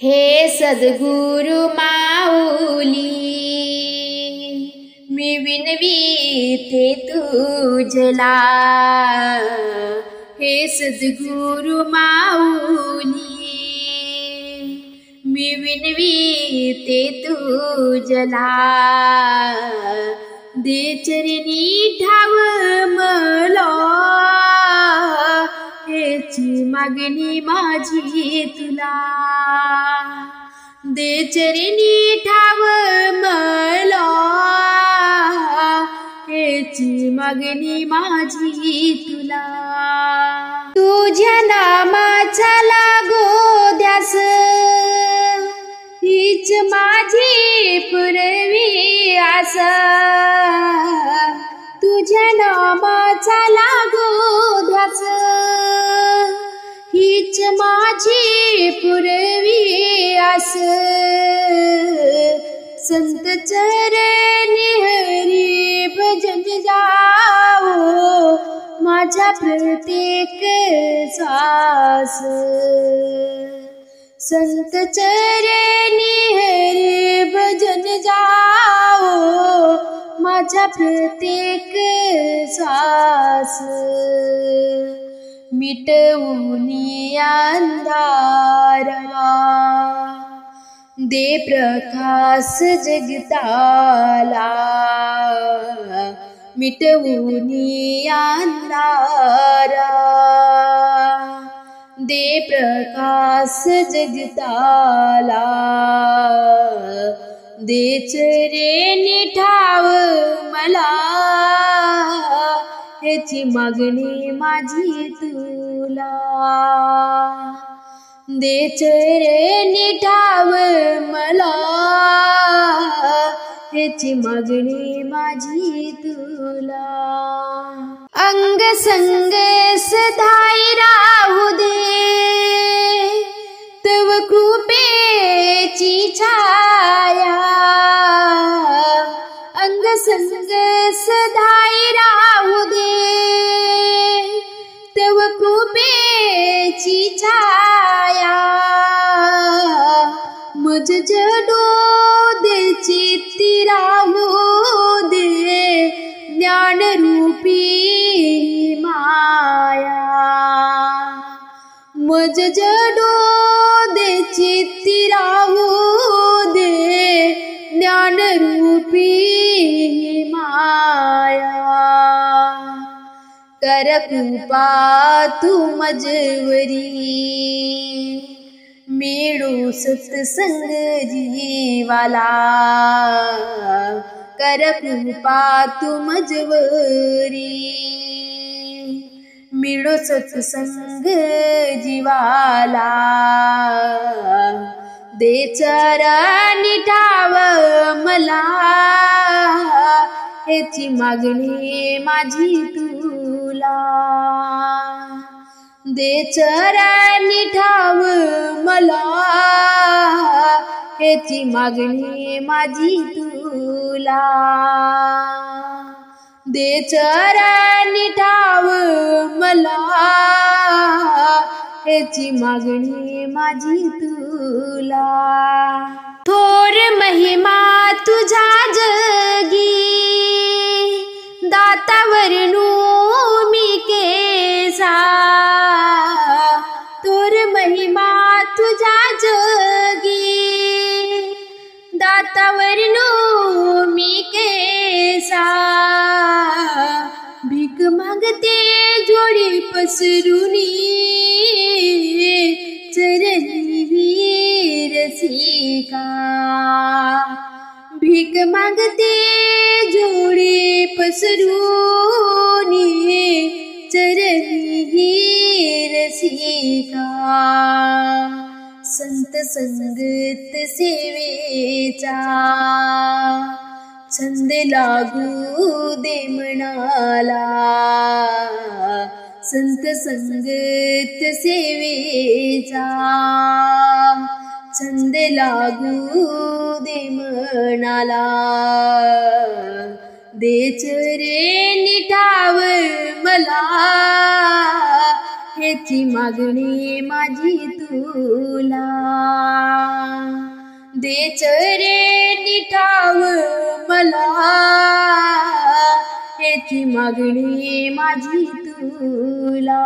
हे सद्गुरु माऊली, मी विनवीते तुझला। हे सद्गुरु माऊली, मी विनवीते तुझला। दे चरणी ठाव मला, हेची मागणी माझी तुला। दे चरणी ठाव मला, हेची मागणी माझी तुला। तुझ्या नामाचा लागो ध्यास, हीच माझी पूर्वी आस। तुझ्या नामाचा लागो ध्यास, हीच माझी पूर्वी आस। संत चरणी हरी भजन जाओ, माझा प्रत्येक श्वास। संत चरणी हरी भजन जाओ, माझा प्रत्येक श्वास। मिटवूनी अंधारा, दे प्रकाश जगताला। मिटवूनी अंधारा, दे प्रकाश जगताला। दे चरणी ठाव मला, हेची मागणी माझी तुला। दे चरणी ठाव मला, हेची मागणी माझी तुला। अंग संग सदाई राहू दे, तव कृपेची छाया। अंग संग सदाई राहू दे, तव कृपेची छाया। मज जडो दे चित्ती राहू दे, ज्ञान रूपी माया। मज जडो दे चित्ती राहू दे, ज्ञान रूपी माया। कर कृपा तू मजवरी, मिळू सत्संग जीवाला। कर कृपा तू मजवरी, मिळो सत्संग जीवाला। दे चरणी ठाव मला, हेची मागणी माझी तुला। दे चरणी ठाव मला, हेची मागणी माझी तुला। दे चरणी ठाव मला, हेची मागणी माझी तुला। थोर महिमा तुझा जगी, दातावरनू मी केसा। थोर महिमा तुझा जगी, दातावरनू मी केसा। भीक मागते जोडी पसरुनी, चरणी रसिका। भीक मागते जोडी पसरुनी, चरणी रसिका। संत संगत सेवेचा, छंद लागू दे मनाला। संत संगत सेवेचा, छंद लागू दे मनाला। दे चरणी ठाव मला, हेची मागणी माझी तुला। देच रे निठाव मला, याची मागणी माझी तुला.